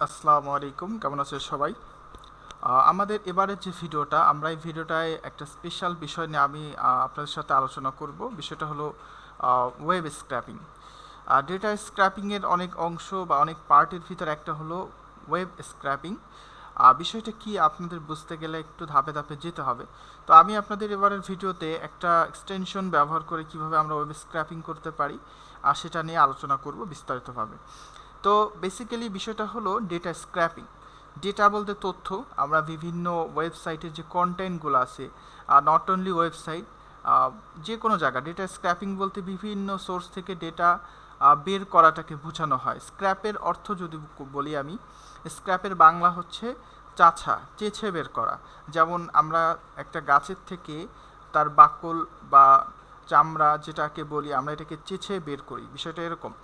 আসসালামু আলাইকুম, কেমন আছেন সবাই? আমাদের এবারের যে ভিডিওটা, আমরা এই ভিডিওটায় একটা স্পেশাল বিষয় নিয়ে আমি আপনাদের সাথে আলোচনা করব। বিষয়টা হলো ওয়েব স্ক্র্যাপিং। ডেটা স্ক্র্যাপিংয়ের অনেক অংশ বা অনেক পার্টের ভিতরে একটা হলো ওয়েব স্ক্র্যাপিং। বিষয়টা কি আপনাদের বুঝতে গেলে একটু ধাপে ধাপে যেতে হবে। তো আমি আপনাদের এবারের ভিডিওতে একটা এক্সটেনশন ব্যবহার করে কিভাবে আমরা ওয়েব স্ক্র্যাপিং করতে পারি আর সেটা নিয়ে আলোচনা করব বিস্তারিতভাবে। তো বেসিক্যালি বিষয়টা হলো ডেটা স্ক্র্যাপিং। ডেটা বলতে তথ্য। আমরা বিভিন্ন ওয়েবসাইটের যে কন্টেন্টগুলো আছে, নট অনলি ওয়েবসাইট, যে কোনো জায়গা ডেটা স্ক্র্যাপিং বলতে বিভিন্ন সোর্স থেকে ডেটা বের করাটাকে বোঝানো হয়। স্ক্র্যাপের অর্থ যদি বলি আমি, স্ক্র্যাপের বাংলা হচ্ছে চাছা, চেছে বের করা। যেমন আমরা একটা গাছের থেকে তার বাকল বা চামড়া যেটাকে বলি, আমরা এটাকে চেছে বের করি, বিষয়টা এরকম।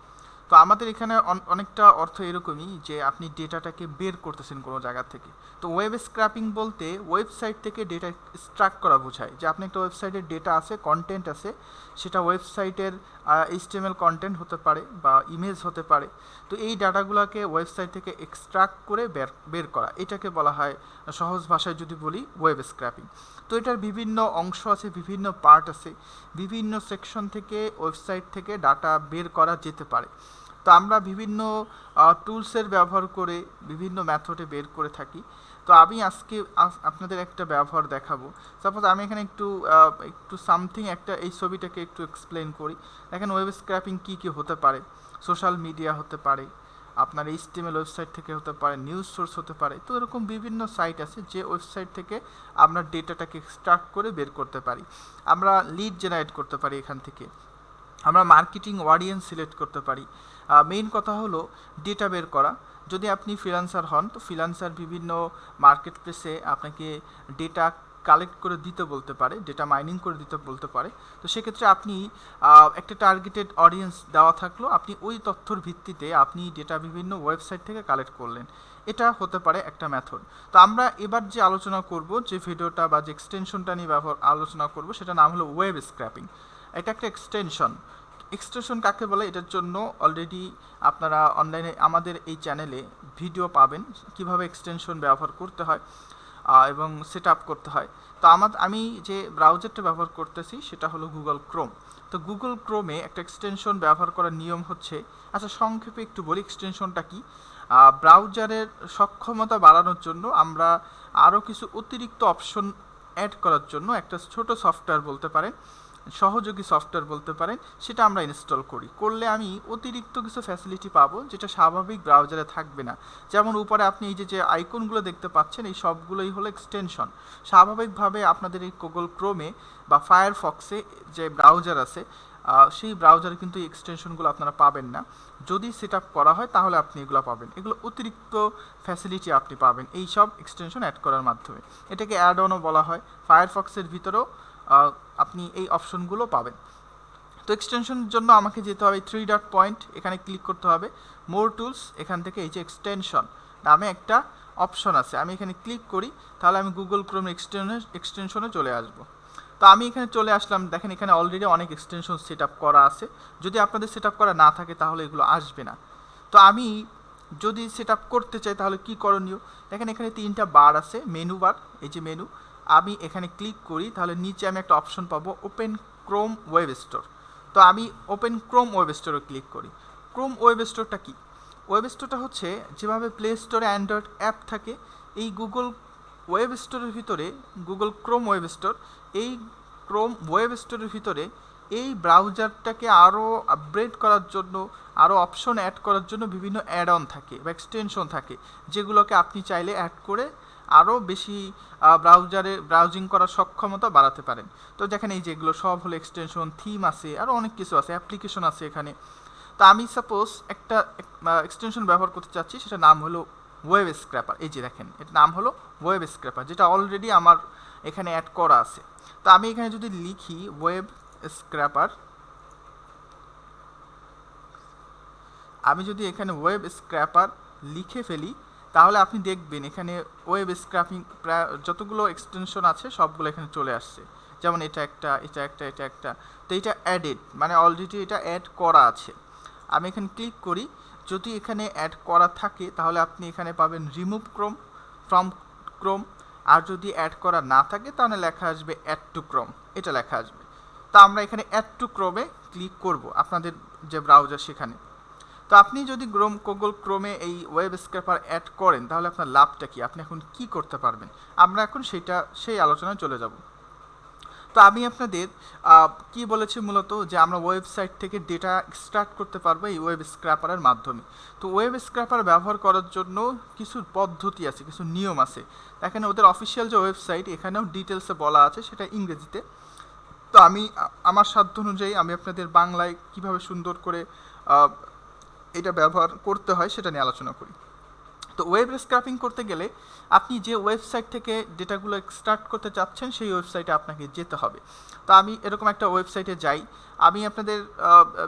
তো আমাদের এখানে অনেকটা অর্থ এরকমই যে আপনি ডেটাটাকে বের করতেছেন কোনো জায়গা থেকে। তো ওয়েব স্ক্র্যাপিং বলতে ওয়েবসাইট থেকে ডেটা এক্সট্রাক্ট করা বোঝায়, যে আপনি একটা ওয়েবসাইটের ডেটা আছে, কন্টেন্ট আছে, সেটা ওয়েবসাইটের এইচটিএমএল কন্টেন্ট হতে পারে বা ইমেজ হতে পারে। তো এই ডাটাগুলোকে ওয়েবসাইট থেকে এক্সট্রাক্ট করে বের করা, এটাকে বলা হয় সহজ ভাষায় যদি বলি ওয়েব স্ক্র্যাপিং। তো এটার বিভিন্ন অংশ আছে, বিভিন্ন পার্ট আছে, বিভিন্ন সেকশন থেকে ওয়েবসাইট থেকে ডাটা বের করা যেতে পারে। তো আমরা বিভিন্ন টুলসের ব্যবহার করে বিভিন্ন মেথডে বের করে থাকি। তো আমি আজকে আপনাদের একটা ব্যবহার দেখাবো। সাপোজ আমি এখানে একটু সামথিং একটা এই ছবিটাকে একটু এক্সপ্লেন করি। দেখেন ওয়েব স্ক্র্যাপিং কী কী হতে পারে। সোশ্যাল মিডিয়া হতে পারে, আপনার এইচটিএমএল ওয়েবসাইট থেকে হতে পারে, নিউজ সোর্স হতে পারে। তো এরকম বিভিন্ন সাইট আছে যে ওয়েবসাইট থেকে আমরা ডেটাটাকে এক্সট্রাক্ট করে বের করতে পারি। আমরা লিড জেনারেট করতে পারি এখান থেকে, আমরা মার্কেটিং অডিয়েন্স সিলেক্ট করতে পারি। মেইন কথা হলো ডেটা বের করা। যদি আপনি ফ্রিল্যান্সার হন, তো ফ্রিল্যান্সার বিভিন্ন মার্কেট প্লেসে আপনাকে ডেটা কালেক্ট করে দিতে বলতে পারে, ডেটা মাইনিং করে দিতে বলতে পারে। তো সেক্ষেত্রে আপনি একটা টার্গেটেড অডিয়েন্স দেওয়া থাকলো, আপনি ওই তথ্যর ভিত্তিতে আপনি ডেটা বিভিন্ন ওয়েবসাইট থেকে কালেক্ট করলেন। এটা হতে পারে একটা মেথড। তো আমরা এবার যে আলোচনা করব, যে ভিডিওটা বা যে এক্সটেনশনটা নিয়ে আলোচনা করব, সেটা নাম হলো ওয়েব স্ক্র্যাপিং। এটা একটা এক্সটেনশন। এক্সটেনশন কাকে বলে, এটার জন্য অলরেডি আপনারা অনলাইনে আমাদের এই চ্যানেলে ভিডিও পাবেন কিভাবে এক্সটেনশন ব্যবহার করতে হয় এবং সেট আপ করতে হয়। তো আমি যে ব্রাউজারটা ব্যবহার করতেছি সেটা হলো গুগল ক্রোম। তো গুগল ক্রোমে একটা এক্সটেনশন ব্যবহার করার নিয়ম হচ্ছে, আচ্ছা সংক্ষেপে একটু বলি এক্সটেনশনটা কি। ব্রাউজারের সক্ষমতা বাড়ানোর জন্য আমরা আরও কিছু অতিরিক্ত অপশন অ্যাড করার জন্য একটা ছোট সফটওয়্যার বলতে পারেন, সহযোগী সফটওয়্যার বলতে পারেন, সেটা আমরা ইনস্টল করলে আমি অতিরিক্ত কিছু ফ্যাসিলিটি পাবো যেটা স্বাভাবিক ব্রাউজারে থাকবে না। যেমন উপরে আপনি এই যে আইকনগুলো দেখতে পাচ্ছেন, এই সবগুলোই হলো এক্সটেনশন। স্বাভাবিকভাবে আপনাদের এই গুগল ক্রোমে বা ফায়ারফক্সে যে ব্রাউজার আছে, সেই ব্রাউজারে কিন্তু এই এক্সটেনশনগুলো আপনারা পাবেন না। যদি সেট আপ করা হয় তাহলে আপনি এগুলো পাবেন, এগুলো অতিরিক্ত ফ্যাসিলিটি আপনি পাবেন এই সব এক্সটেনশন অ্যাড করার মাধ্যমে। এটাকে অ্যাড অনও বলা হয়। ফায়ারফক্সের ভিতরেও আপনি এই অপশনগুলো পাবেন। তো এক্সটেনশনের জন্য আমাকে যেতে হবে থ্রি ডট পয়েন্ট, এখানে ক্লিক করতে হবে, মোর টুলস, এখান থেকে এই যে এক্সটেনশন নামে একটা অপশন আছে, আমি এখানে ক্লিক করি, তাহলে আমি গুগল ক্রোম এক্সটেনশনে চলে আসব। তো আমি এখানে চলে আসলাম, দেখেন এখানে অলরেডি অনেক এক্সটেনশন সেট আপ করা আছে। যদি আপনাদের সেট আপ করা না থাকে তাহলে এগুলো আসবে না। তো আমি যদি সেট আপ করতে চাই তাহলে কি করণীয়, দেখেন এখানে তিনটা বার আছে, মেনু বার, এই যে মেনু। আমি এখানে ক্লিক করি, তাহলে নিচে আমি একটা অপশন পাবো ওপেন ক্রোম ওয়েব স্টোর। তো আমি ওপেন ক্রোম ওয়েব স্টোরে ক্লিক করি। ক্রোম ওয়েব স্টোরটা কি? ওয়েব স্টোরটা হচ্ছে যেভাবে প্লে স্টোরে অ্যান্ড্রয়েড অ্যাপ থাকে, এই গুগল ওয়েব স্টোরের ভিতরে, গুগল ক্রোম ওয়েব স্টোর, এই ক্রোম ওয়েব স্টোরের ভিতরে এই ব্রাউজারটাকে আরও আপগ্রেড করার জন্য, আরও অপশন অ্যাড করার জন্য বিভিন্ন অ্যাড অন থাকে বা এক্সটেনশন থাকে, যেগুলোকে আপনি চাইলে অ্যাড করে আরও বেশি ব্রাউজিং করার সক্ষমতা বাড়াতে পারেন। তো দেখেন এই যেগুলো সব হলো এক্সটেনশন, থিম আছে, আরও অনেক কিছু আছে, অ্যাপ্লিকেশন আছে এখানে। তো আমি সাপোজ একটা এক্সটেনশন ব্যবহার করতে চাচ্ছি, সেটা নাম হলো ওয়েব স্ক্র্যাপার। এই যে দেখেন এটার নাম হলো ওয়েব স্ক্র্যাপার, যেটা অলরেডি আমার এখানে অ্যাড করা আছে। তো আমি এখানে যদি লিখি ওয়েব স্ক্র্যাপার, আমি যদি এখানে ওয়েব স্ক্র্যাপার লিখে ফেলি, তাহলে আপনি দেখবেন এখানে ওয়েব স্ক্র্যাপিং প্রায় যতগুলো এক্সটেনশন আছে সবগুলো এখানে চলে আসছে। যেমন এটা একটা, এটা একটা, এটা একটা। তো এটা অ্যাডেড, মানে অলরেডি এটা অ্যাড করা আছে। আমি এখানে ক্লিক করি, যদি এখানে অ্যাড করা থাকে তাহলে আপনি এখানে পাবেন রিমুভ ক্রোম ফ্রম ক্রোম, আর যদি অ্যাড করা না থাকে তাহলে লেখা আসবে অ্যাড টু ক্রোম, এটা লেখা আসবে। তো আমরা এখানে অ্যাড টু ক্রোমে ক্লিক করব আপনাদের যে ব্রাউজার সেখানে। তো আপনি যদি গুগল ক্রোমে এই ওয়েব স্ক্র্যাপার অ্যাড করেন তাহলে আপনার লাভটা কি, আপনি এখন কি করতে পারবেন, আমরা এখন সেই আলোচনায় চলে যাব। তো আমি আপনাদের কি বলেছি মূলত যে আমরা ওয়েবসাইট থেকে ডেটা এক্সট্রাক্ট করতে পারবো এই ওয়েব স্ক্র্যাপারের মাধ্যমে। তো ওয়েব স্ক্র্যাপার ব্যবহার করার জন্য কিছু পদ্ধতি আছে, কিছু নিয়ম আছে। এখানে ওদের অফিসিয়াল যে ওয়েবসাইট এখানেও ডিটেলসে বলা আছে, সেটা ইংরেজিতে। তো আমি আমার সাধ্য অনুযায়ী আমি আপনাদের বাংলায় কিভাবে সুন্দর করে এটা ব্যবহার করতে হয় সেটা নিয়ে আলোচনা করি। তো ওয়েব স্ক্র্যাপিং করতে গেলে আপনি যে ওয়েবসাইট থেকে ডেটাগুলো এক্সট্রাক্ট করতে চাচ্ছেন সেই ওয়েবসাইটে আপনাকে যেতে হবে। তো আমি এরকম একটা ওয়েবসাইটে যাই, আমি আপনাদের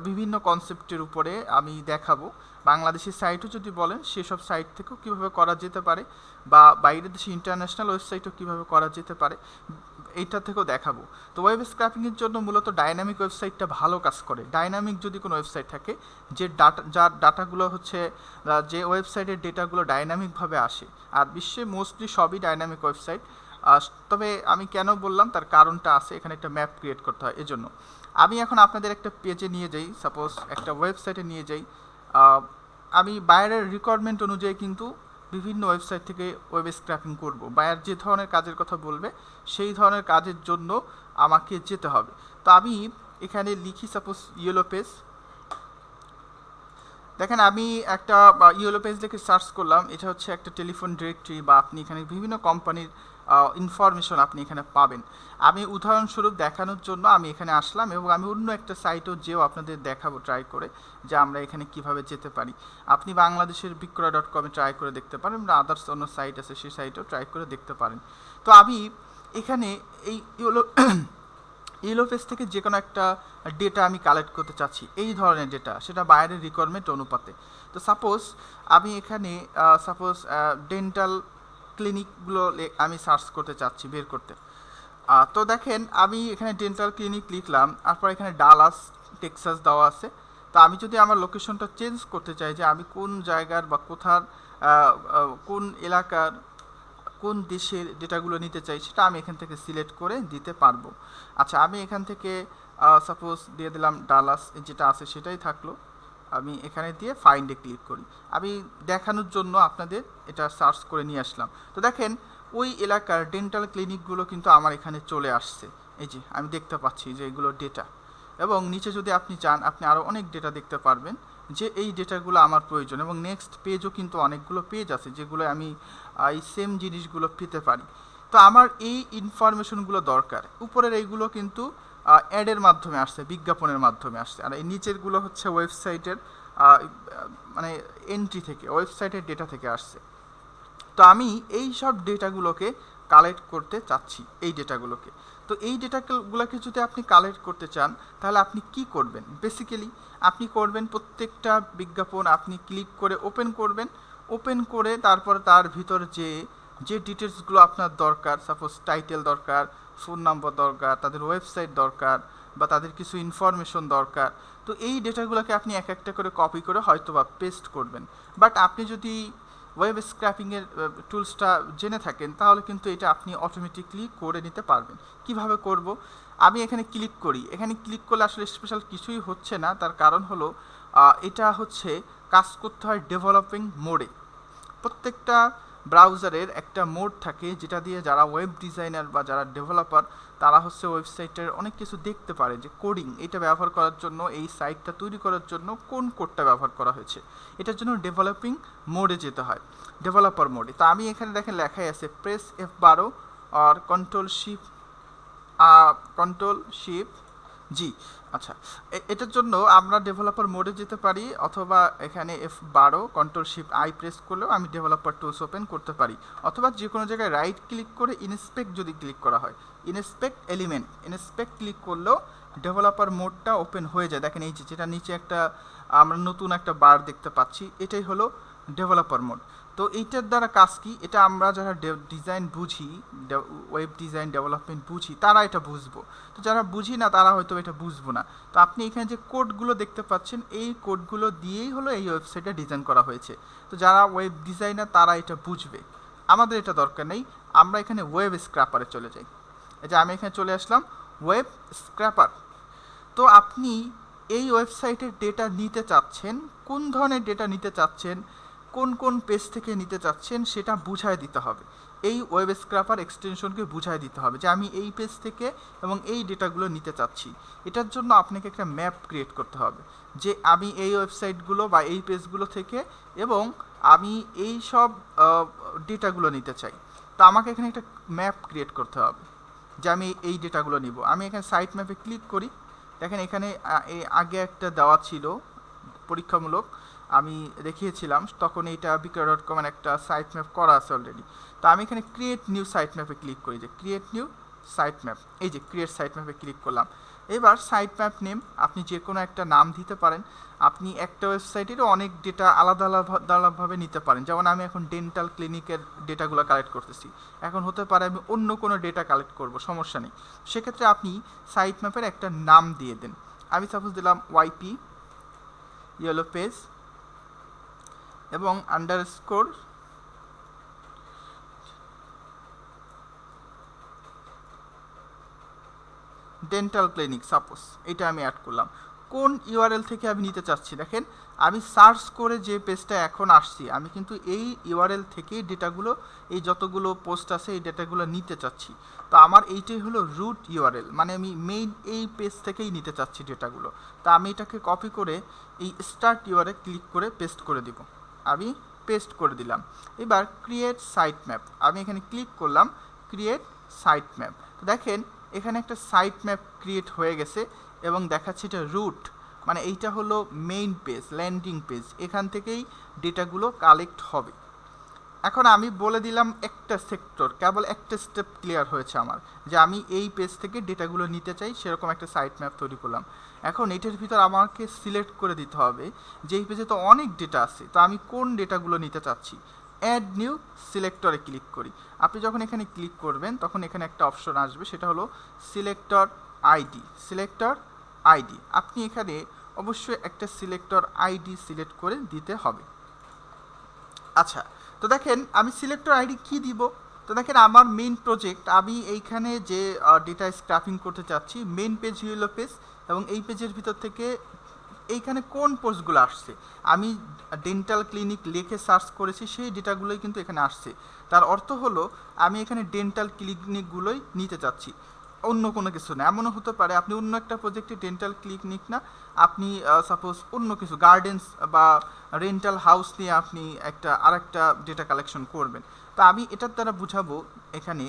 বিভিন্ন কনসেপ্টের উপরে আমি দেখাবো। বাংলাদেশি সাইটও যদি বলেন সেসব সাইট থেকেও কীভাবে করা যেতে পারে, বা বাইরের দেশে ইন্টারন্যাশনাল ওয়েবসাইটও কীভাবে করা যেতে পারে এইটা থেকেও দেখাবো। তো ওয়েব স্ক্র্যাপিংয়ের জন্য মূলত ডাইনামিক ওয়েবসাইটটা ভালো কাজ করে। ডাইনামিক যদি কোনো ওয়েবসাইট থাকে যার ডাটাগুলো হচ্ছে যে ওয়েবসাইটের ডেটাগুলো ডাইনামিকভাবে আসে, আর বিশ্বে মোস্টলি সবই ডাইনামিক ওয়েবসাইট। তবে আমি কেন বললাম তার কারণটা আছে, এখানে একটা ম্যাপ ক্রিয়েট করতে হয় এজন্য। আমি এখন আপনাদের একটা পেজে নিয়ে যাই, সাপোজ একটা ওয়েবসাইটে নিয়ে যাই। আমি বায়ারের রিকোয়ারমেন্ট অনুযায়ী কিন্তু বিভিন্ন ওয়েবসাইট থেকে ওয়েব স্ক্র্যাপিং করব। বায়ার যে ধরনের কাজের কথা বলবে সেই ধরনের কাজের জন্য আমাকে যেতে হবে। তো আমি এখানে লিখি সাপোজ ইয়েলো পেজ। দেখেন আমি একটা ইয়েলো পেজ লিখে সার্চ করলাম, এটা হচ্ছে একটা টেলিফোন ডিরেক্টরি, বা আপনি এখানে বিভিন্ন কোম্পানির ইনফরমেশন আপনি এখানে পাবেন। আমি উদাহরণস্বরূপ দেখানোর জন্য আমি এখানে আসলাম, এবং আমি অন্য একটা সাইটও যেও আপনাদের দেখাবো ট্রাই করে যে আমরা এখানে কিভাবে যেতে পারি। আপনি বাংলাদেশের বিক্রয়.com ট্রাই করে দেখতে পারেন, বা আদার্স অন্য সাইট আছে সেই সাইটেও ট্রাই করে দেখতে পারেন। তো আমি এখানে এই ইয়েলো পেজ থেকে যে কোনো একটা ডেটা আমি কালেক্ট করতে চাচ্ছি, এই ধরনের ডেটা, সেটা বাইরের রিকোয়ারমেন্ট অনুপাতে। তো সাপোজ আমি এখানে ডেন্টাল ক্লিনিকগুলো আমি সার্চ করতে চাচ্ছি, বের করতে। তো দেখেন আমি এখানে ডেন্টাল ক্লিনিক লিখলাম, তারপর এখানে ডালাস টেক্সাস দেওয়া আছে। তো আমি যদি আমার লোকেশনটা চেঞ্জ করতে চাই যে আমি কোন জায়গার বা কোন এলাকার কোন দেশের ডেটাগুলো নিতে চাই, সেটা আমি এখান থেকে সিলেক্ট করে দিতে পারবো। আচ্ছা, আমি এখান থেকে সাপোজ দিয়ে দিলাম ডালাস, যেটা আছে সেটাই থাকলো। আমি এখানে দিয়ে ফাইন্ডে ক্লিক করি। আমি দেখানোর জন্য আপনাদের এটা সার্চ করে নিয়ে আসলাম। তো দেখেন ওই এলাকার ডেন্টাল ক্লিনিকগুলো কিন্তু আমার এখানে চলে আসছে। এই যে আমি দেখতে পাচ্ছি যে এগুলো ডেটা, এবং নিচে যদি আপনি চান আপনি আরও অনেক ডেটা দেখতে পারবেন যে এই ডেটাগুলো আমার প্রয়োজন। এবং নেক্সট পেজও কিন্তু অনেকগুলো পেজ আছে যেগুলো আমি এই সেম জিনিসগুলো পেতে পারি। তো আমার এই ইনফরমেশনগুলো দরকার। উপরের এইগুলো কিন্তু অ্যাডের মাধ্যমে আসছে, বিজ্ঞাপনের মাধ্যমে আসছে, আর এই নিচেরগুলো হচ্ছে ওয়েবসাইটের মানে এন্ট্রি থেকে, ওয়েবসাইটের ডেটা থেকে আসছে। তো আমি এই সব ডেটাগুলোকে কালেক্ট করতে চাচ্ছি, এই ডেটাগুলোকে। তো এই ডেটাগুলোকে যদি আপনি কালেক্ট করতে চান তাহলে আপনি কি করবেন? বেসিক্যালি আপনি করবেন প্রত্যেকটা বিজ্ঞাপন আপনি ক্লিক করে ওপেন করবেন। ওপেন করে তারপর তার ভিতর যে ডিটেলসগুলো আপনার দরকার, সাপোজ টাইটেল দরকার, ফোন নাম্বার দরকার, তাদের ওয়েবসাইট দরকার, বা তাদের কিছু ইনফরমেশন দরকার। তো এই ডেটাগুলোকে আপনি এক একটা করে কপি করে হয়তো বা পেস্ট করবেন। বাট আপনি যদি ওয়েব স্ক্র্যাপিংয়ের টুলসটা জেনে থাকেন তাহলে কিন্তু এটা আপনি অটোমেটিকলি করে নিতে পারবেন। কিভাবে করব? আমি এখানে ক্লিক করি। এখানে ক্লিক করলে আসলে স্পেশাল কিছুই হচ্ছে না, তার কারণ হলো এটা হচ্ছে কাজ করতে হয় ডেভেলপিং মোডে। প্রত্যেকটা ব্রাউজারের একটা মোড থাকে যেটা দিয়ে যারা ওয়েব ডিজাইনার বা যারা ডেভেলপার তারা হচ্ছে ওয়েবসাইটের অনেক কিছু দেখতে পারে, যে কোডিং এটা ব্যবহার করার জন্য, এই সাইটটা তৈরি করার জন্য কোন কোডটা ব্যবহার করা হয়েছে, এটার জন্য ডেভেলপিং মোডে যেতে হয়, ডেভেলপার মোডে। তো আমি এখানে দেখেন লেখাই আছে প্রেস F12 আর কন্ট্রোল শিফট জি। আচ্ছা, এটার জন্য আমরা ডেভেলপার মোডে যেতে পারি, অথবা এখানে F12 control shift I press করলেও আমি ডেভেলপার টুলস ওপেন করতে পারি, অথবা যে কোনো জায়গায় রাইট ক্লিক করে ইনস্পেক্ট যদি ক্লিক করা হয়, ইনস্পেক্ট এলিমেন্ট, ইনস্পেক্ট ক্লিক করলেও ডেভেলপার মোডটা ওপেন হয়ে যায়। দেখেন এই যেটা নিচে একটা আমরা নতুন একটা বার দেখতে পাচ্ছি, এটাই হলো ডেভেলপার মোড। তো এইটার দ্বারা কাজ কি, এটা আমরা যারা ডিজাইন বুঝি, ওয়েব ডিজাইন ডেভেলপমেন্ট বুঝি তারা এটা বুঝবো, তো যারা বুঝি না তারা হয়তো এটা বুঝবো না। তো আপনি এখানে যে কোডগুলো দেখতে পাচ্ছেন এই কোডগুলো দিয়েই হলো এই ওয়েবসাইটটা ডিজাইন করা হয়েছে। তো যারা ওয়েব ডিজাইনার তারা এটা বুঝবে, আমাদের এটা দরকার নেই। আমরা এখানে ওয়েব স্ক্র্যাপারে চলে যাই। এই যে আমি এখানে চলে আসলাম ওয়েব স্ক্র্যাপার। তো আপনি এই ওয়েবসাইটের ডেটা নিতে চাচ্ছেন, কোন ধরনের ডেটা নিতে চাচ্ছেন, কোন কোন পেজ থেকে নিতে চাচ্ছেন সেটা বুঝায় দিতে হবে। এই ওয়েব স্ক্র্যাপার এক্সটেনশনকে বুঝায় দিতে হবে যে আমি এই পেজ থেকে এবং এই ডেটাগুলো নিতে চাচ্ছি। এটার জন্য আপনাকে একটা ম্যাপ ক্রিয়েট করতে হবে যে আমি এই ওয়েবসাইটগুলো বা এই পেজগুলো থেকে এবং আমি এই সব ডেটাগুলো নিতে চাই। তো আমাকে এখানে একটা ম্যাপ ক্রিয়েট করতে হবে যে আমি এই ডেটাগুলো নিব। আমি এখানে সাইট ম্যাপে ক্লিক করি। দেখেন এখানে আগে একটা দেওয়া ছিল পরীক্ষামূলক, আমি দেখিয়েছিলাম তখন এইটা বিক্রয়.com একটা সাইট ম্যাপ করা আছে অলরেডি। তো আমি এখানে ক্রিয়েট নিউ সাইট ম্যাপে ক্লিক করি, যে ক্রিয়েট নিউ সাইট ম্যাপ, এই যে ক্রিয়েট সাইট ম্যাপে ক্লিক করলাম। এবার সাইট ম্যাপ নেম আপনি যে কোনো একটা নাম দিতে পারেন। আপনি একটা ওয়েবসাইটেরও অনেক ডেটা আলাদা আলাদাভাবে নিতে পারেন, যেমন আমি এখন ডেন্টাল ক্লিনিকের ডেটাগুলো কালেক্ট করতেছি, এখন হতে পারে আমি অন্য কোনো ডেটা কালেক্ট করব, সমস্যা নেই। সেক্ষেত্রে আপনি সাইট ম্যাপের একটা নাম দিয়ে দেন। আমি সাপোজ দিলাম ওয়াইপি ইয়েলো পেজ এবং আন্ডারস্কোর ডেন্টাল ক্লিনিক, সাপোজ এটা আমি অ্যাড করলাম। কোন ইউআরএল থেকে আমি নিতে চাচ্ছি, দেখেন আমি সার্চ করে যে পেজটা এখন আসছি আমি কিন্তু এই ইউআরএল থেকেই ডেটাগুলো, এই যতগুলো পোস্ট আছে এই ডেটাগুলো নিতে চাচ্ছি। তো আমার এইটাই হলো রুট ইউআরএল, মানে আমি মেইন এই পেজ থেকেই নিতে চাচ্ছি ডেটাগুলো। তো আমি এটাকে কপি করে এই স্টার্ট ইউআরএল ক্লিক করে পেস্ট করে দিব। আমি পেস্ট করে দিলাম। এবার ক্রিয়েট সাইট ম্যাপ, আমি এখানে ক্লিক করলাম ক্রিয়েট সাইট ম্যাপ। তো দেখেন এখানে একটা সাইট ম্যাপ ক্রিয়েট হয়ে গেছে এবং দেখাচ্ছে এটা রুট, মানে এইটা হলো মেইন পেজ, ল্যান্ডিং পেজ, এখান থেকেই ডেটাগুলো কালেক্ট হবে। এখন আমি বলে দিলাম একটা সেক্টর, কেবল একটা স্টেপ ক্লিয়ার হয়েছে আমার, যে আমি এই পেজ থেকে ডেটাগুলো নিতে চাই, সেরকম একটা সাইট ম্যাপ তৈরি করলাম। এখন এটার ভিতর আমাকে সিলেক্ট করে দিতে হবে যে এই পেজে তো অনেক ডেটা আছে, তো আমি কোন ডেটাগুলো নিতে চাচ্ছি। অ্যাড নিউ সিলেক্টরে ক্লিক করি। আপনি যখন এখানে ক্লিক করবেন তখন এখানে একটা অপশন আসবে, সেটা হলো সিলেক্টর আইডি। সিলেক্টর আইডি আপনি এখানে অবশ্যই একটা সিলেক্টর আইডি সিলেক্ট করে দিতে হবে। আচ্ছা, তো দেখেন আমি সিলেক্টর আইডি কি দিব। তো দেখেন আমার মেইন প্রজেক্ট, আমি এইখানে যে ডেটা স্ক্র্যাপিং করতে চাচ্ছি মেইন পেজ ইয়েলো পেজ, এবং এই পেজের ভিতর থেকে এইখানে কোন পোস্টগুলো আসছে, আমি ডেন্টাল ক্লিনিক লিখে সার্চ করেছি সেই ডেটাগুলোই কিন্তু এখানে আসছে। তার অর্থ হলো আমি এখানে ডেন্টাল ক্লিনিকগুলোই নিতে চাচ্ছি, অন্য কোনো কিছু না। এমনও হতে পারে আপনি অন্য একটা প্রজেক্টে ডেন্টাল ক্লিনিক না, আপনি সাপোজ অন্য কিছু গার্ডেন্স বা রেন্টাল হাউস নিয়ে আপনি আরেকটা ডেটা কালেকশন করবেন। তো আমি এটার দ্বারা বুঝাবো এখানে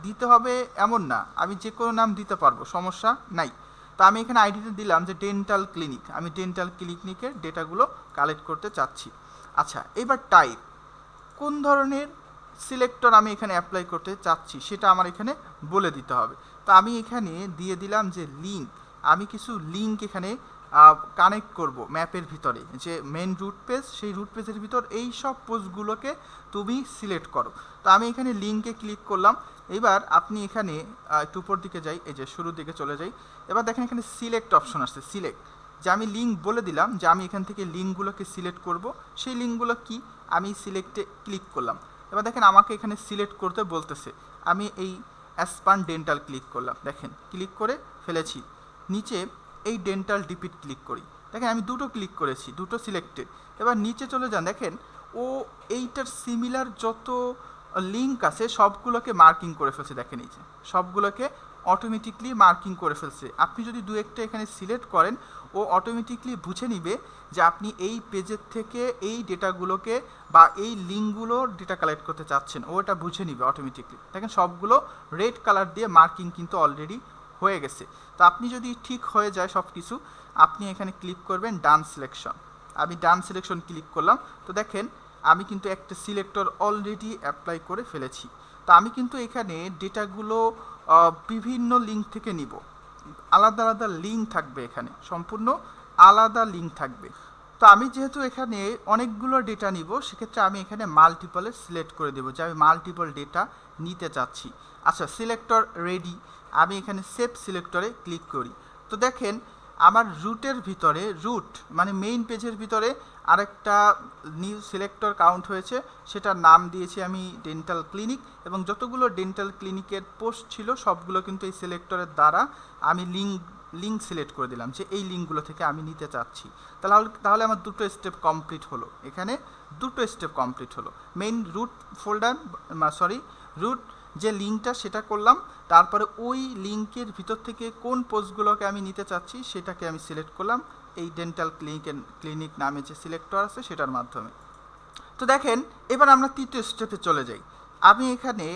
দিতে হবে এমন না, আমি যে কোনো নাম দিতে পারবো, সমস্যা নাই। তো আমি এখানে আইডিতে দিলাম যে ডেন্টাল ক্লিনিক, আমি ডেন্টাল ক্লিনিকের ডেটাগুলো কালেক্ট করতে চাচ্ছি। আচ্ছা, এবার টাইপ, কোন ধরনের সিলেক্টর আমি এখানে অ্যাপ্লাই করতে চাচ্ছি সেটা আমার এখানে বলে দিতে হবে। তো আমি এখানে দিয়ে দিলাম যে লিঙ্ক, আমি কিছু লিঙ্ক এখানে কানেক্ট করব ম্যাপের ভিতরে, যে মেন রুট পেজ, সেই রুট পেজের ভিতর এই সব পোস্টগুলোকে তুমি সিলেক্ট করো। তো আমি এখানে লিঙ্কে ক্লিক করলাম। এবার আপনি এখানে একটু উপর দিকে যাই, এই যে শুরুর দিকে চলে যাই। এবার দেখেন এখানে সিলেক্ট অপশন আসছে, সিলেক্ট, যে আমি লিঙ্ক বলে দিলাম যে আমি এখান থেকে লিঙ্কগুলোকে সিলেক্ট করব। সেই লিঙ্কগুলো কি, আমি সিলেক্টে ক্লিক করলাম। এবার দেখেন আমাকে এখানে সিলেক্ট করতে বলতেছে, আমি এই অ্যাসপান ডেন্টাল ক্লিক করলাম, দেখেন ক্লিক করে ফেলেছি। নিচে এই ডেন্টাল ডিপিট ক্লিক করি, দেখেন আমি দুটো ক্লিক করেছি, দুটো সিলেক্টেড। এবার নিচে চলে যান, দেখেন ও এইটার সিমিলার যত লিঙ্ক আছে সবগুলোকে মার্কিং করে ফেলছে, দেখেন এই যে সবগুলোকে অটোমেটিকলি মার্কিং করে ফেলছে। আপনি যদি দু একটা এখানে সিলেক্ট করেন ও অটোমেটিকলি বুঝে নিবে যে আপনি এই পেজের থেকে এই ডেটাগুলোকে বা এই লিঙ্কগুলোর ডেটা কালেক্ট করতে চাচ্ছেন, ও এটা বুঝে নিবে অটোমেটিকলি। দেখেন সবগুলো রেড কালার দিয়ে মার্কিং কিন্তু অলরেডি হয়ে গেছে। তো আপনি যদি ঠিক হয়ে যায় সব কিছু, আপনি এখানে ক্লিক করবেন ডান সিলেকশন। আমি ডান সিলেকশন ক্লিক করলাম। তো দেখেন আমি কিন্তু একটা সিলেক্টর অলরেডি অ্যাপ্লাই করে ফেলেছি। তো আমি কিন্তু এখানে ডেটাগুলো বিভিন্ন লিঙ্ক থেকে নিব, আলাদা আলাদা লিঙ্ক থাকবে, এখানে সম্পূর্ণ আলাদা লিঙ্ক থাকবে। তো আমি যেহেতু এখানে অনেকগুলো ডেটা নিব, সেক্ষেত্রে আমি এখানে মাল্টিপলে সিলেক্ট করে দেবো যে আমি মাল্টিপল ডেটা নিতে চাচ্ছি। আচ্ছা, সিলেক্টর রেডি। আমি এখানে সেভ সিলেক্টরে ক্লিক করি। তো দেখেন আমার রুটের ভিতরে, রুট মানে মেইন পেজের ভিতরে আরেকটা নিউ সিলেক্টর কাউন্ট হয়েছে, সেটার নাম দিয়েছি আমি ডেন্টাল ক্লিনিক, এবং যতগুলো ডেন্টাল ক্লিনিকের পোস্ট ছিল সবগুলো কিন্তু এই সিলেক্টরের দ্বারা আমি লিঙ্ক সিলেক্ট করে দিলাম যে এই লিঙ্কগুলো থেকে আমি নিতে চাচ্ছি। তাহলে আমার দুটো স্টেপ কমপ্লিট হলো, এখানে দুটো স্টেপ কমপ্লিট হলো। মেইন রুট ফোল্ডার রুট যে লিঙ্কটা সেটা করলাম, তারপরে ওই লিঙ্কের ভিতর থেকে কোন পোস্টগুলোকে আমি নিতে চাচ্ছি সেটাকে আমি সিলেক্ট করলাম এই ডেন্টাল ক্লিনিক নামে যে সিলেক্টর আছে সেটার মাধ্যমে। তো দেখেন এবার আমরা তৃতীয় স্টেপে চলে যাই। আমি এখানে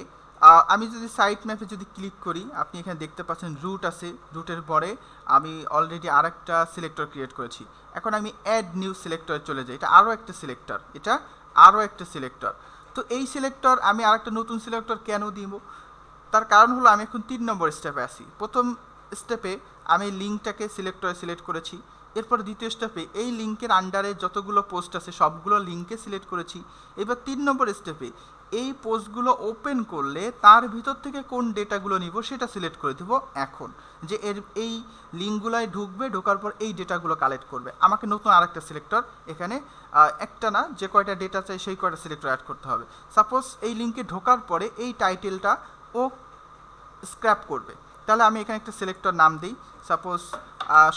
আমি যদি সাইট ম্যাপে যদি ক্লিক করি, আপনি এখানে দেখতে পাচ্ছেন রুট আছে, রুটের পরে আমি অলরেডি আরেকটা সিলেক্টর ক্রিয়েট করেছি। এখন আমি অ্যাড নিউ সিলেক্টরে চলে যাই, এটা আরও একটা সিলেক্টর। তো এই সিলেক্টর আমি আরেকটা নতুন সিলেক্টর কেন দিব, তার কারণ হলো আমি এখন 3 নম্বর স্টেপে আছি। প্রথম স্টেপে আমি লিঙ্কটাকে সিলেক্টরে সিলেক্ট করেছি, এরপর দ্বিতীয় স্টেপে এই লিঙ্কের আন্ডারে যতগুলো পোস্ট আছে সবগুলো লিঙ্কে সিলেক্ট করেছি। এবার 3 নম্বর স্টেপে এই পোস্টগুলো ওপেন করলে তার ভিতর থেকে কোন ডেটাগুলো নিব সেটা সিলেক্ট করে দেব এখন, যে এই লিঙ্কগুলোয় ঢুকবে, ঢোকার পর এই ডেটাগুলো কালেক্ট করবে। আমাকে নতুন আরেকটা সিলেক্টর এখানে একটা না, যে কয়টা ডেটা চাই সেই কয়টা সিলেক্টর অ্যাড করতে হবে। সাপোজ এই লিঙ্কে ঢোকার পরে এই টাইটেলটা ও স্ক্র্যাপ করবে, তাহলে আমি এখানে একটা সিলেক্টর নাম দিই, সাপোজ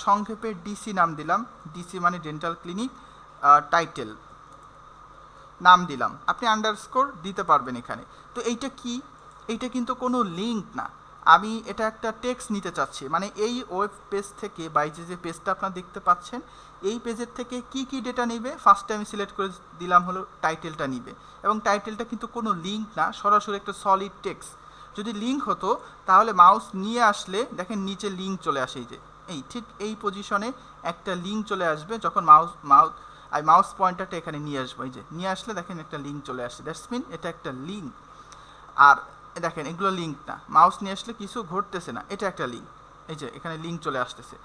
সংক্ষেপে ডিসি নাম দিলাম, ডিসি মানে ডেন্টাল ক্লিনিক টাইটেল নাম দিলাম। আপনি আন্ডারস্কোর দিতে পারবেন এখানে। তো এইটা কিন্তু কোনো লিঙ্ক না, আমি এটা একটা টেক্সট নিতে চাচ্ছি, মানে এই ওয়েব পেজ থেকে বা এই যে পেজটা আপনারা দেখতে পাচ্ছেন এই পেজের থেকে কি ডেটা নেবে, ফার্স্টে আমি সিলেক্ট করে দিলাম হলো টাইটেলটা নিবে, এবং টাইটেলটা কিন্তু কোনো লিঙ্ক না, সরাসরি একটা সলিড টেক্সট। যদি লিঙ্ক হতো তাহলে মাউস নিয়ে আসলে দেখেন নিচে লিঙ্ক চলে আসে, এই ঠিক এই পজিশনে একটা লিঙ্ক চলে আসবে, যখন মাউস পয়েন্টারটা এখানে নিয়ে আসবো, এই যে নিয়ে আসলে দেখেন একটা লিঙ্ক চলে আসছে, দ্যাটস মিন এটা একটা লিঙ্ক। আর দেখেন এগুলো লিঙ্ক না, মাউস নিয়ে আসলে কিছু ঘটতেছে না, এটা একটা লিঙ্ক, এই যে এখানে লিঙ্ক চলে আসতেছে।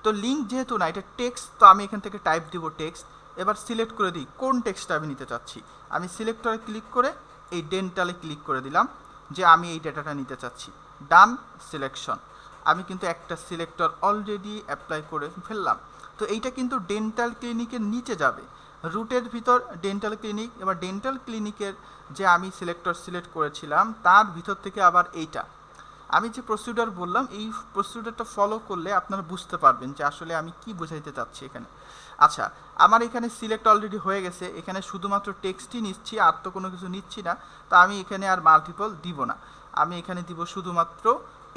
তো লিঙ্ক যেহেতু না, এটা টেক্সট, তো আমি এখান থেকে টাইপ দিব টেক্সট। এবার সিলেক্ট করে দিই কোন টেক্সটটা আমি নিতে চাচ্ছি। আমি সিলেক্টরে ক্লিক করে এই ডেন্টালে ক্লিক করে দিলাম যে আমি এই ডেটাটা নিতে চাচ্ছি, ডান সিলেকশন। আমি কিন্তু একটা সিলেক্টর অলরেডি অ্যাপ্লাই করে ফেললাম। তো এইটা কিন্তু ডেন্টাল ক্লিনিকের নিচে যাবে, রুটের ভিতর ডেন্টাল ক্লিনিক। এবার ডেন্টাল ক্লিনিকের যে আমি সিলেক্টর সিলেক্ট করেছিলাম তার ভিতর থেকে আবার এইটা আমি যে প্রসিডিউর বললাম, এই প্রসিডিউরটা ফলো করলে আপনারা বুঝতে পারবেন যে আসলে আমি কি বোঝাইতে চাচ্ছি এখানে। আচ্ছা, আমার এখানে সিলেক্ট অলরেডি হয়ে গেছে, এখানে শুধুমাত্র টেক্সটই নিচ্ছি, আর তো কোনো কিছু নিচ্ছি না। তো আমি এখানে আর মাল্টিপল দিব না, আমি এখানে দিব শুধুমাত্র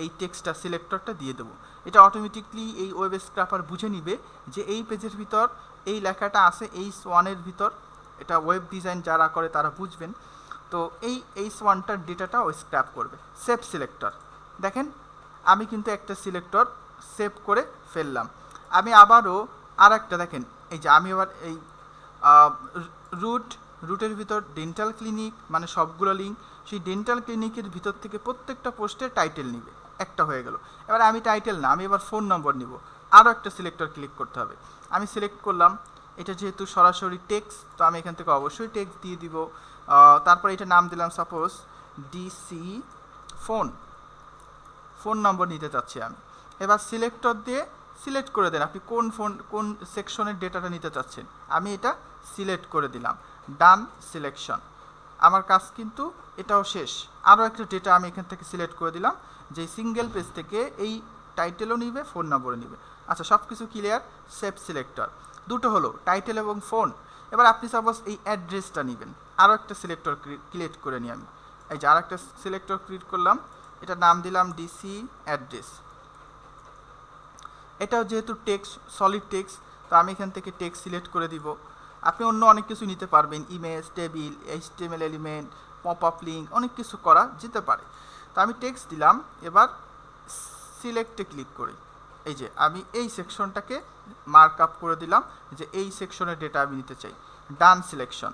এই টেক্সটটা সিলেক্টরটা দিয়ে দেবো। এটা অটোমেটিকলি এই ওয়েব স্ক্র্যাপার বুঝে নিবে যে এই পেজের ভিতর এই লেখাটা আছে H1-এর ভিতর। এটা ওয়েব ডিজাইন যারা করে তারা বুঝবেন। তো এই H1টার ডেটাটা ও স্ক্র্যাপ করবে। সেভ সিলেক্টর, দেখেন আমি কিন্তু একটা সিলেক্টর সেভ করে ফেললাম। আমি আবারও আর একটা দেখেন, এই যে আমি আবার এই রুটের ভিতর ডেন্টাল ক্লিনিক মানে সবগুলো লিঙ্ক, সেই ডেন্টাল ক্লিনিকের ভিতর থেকে প্রত্যেকটা পোস্টের টাইটেল নিবে, একটা হয়ে গেল। এবার আমি টাইটেল না, আমি এবার ফোন নম্বর নিব, আরও একটা সিলেক্টর ক্লিক করতে হবে। আমি সিলেক্ট করলাম, এটা যেহেতু সরাসরি টেক্সট তো আমি এখান থেকে অবশ্যই টেক্সট দিয়ে দিব। তারপর এটা নাম দিলাম সাপোজ ডিসি ফোন নম্বর নিতে চাচ্ছি আমি। এবার সিলেক্টর দিয়ে সিলেক্ট করে দেন আপনি কোন সেকশনের ডেটাটা নিতে চাচ্ছেন। আমি এটা সিলেক্ট করে দিলাম, ডান সিলেকশন। আমার কাজ কিন্তু এটাও শেষ। আরও একটা ডেটা আমি এখান থেকে সিলেক্ট করে দিলাম, যে সিঙ্গেল পেজ থেকে এই টাইটেলও নিবে, ফোন নম্বরও নিবে। আচ্ছা, সব কিছু ক্লিয়ার। সেভ সিলেক্টর, দুটো হলো টাইটেল এবং ফোন। এবার আপনি সাপোজ এই অ্যাড্রেসটা নেবেন, আরও একটা সিলেক্টর ক্রিয়েট করে নিই আমি। এই যে আর একটা সিলেক্টর ক্রিয়েট করলাম, এটা নাম দিলাম ডিসি অ্যাড্রেস। এটাও যেহেতু টেক্সট, সলিড টেক্সট, তো আমি এখান থেকে টেক্সট সিলেক্ট করে দিব। আপনি অন্য অনেক কিছু নিতে পারবেন, image, table, HTML element, pop up link, অনেক কিছু করা যেতে পারে। তো আমি টেক্সট দিলাম, এবার সিলেক্টে ক্লিক করি। এই যে আমি এই সেকশনটাকে মার্ক আপ করে দিলাম যে এই সেকশনের ডেটা আমি নিতে চাই, ডান সিলেকশন।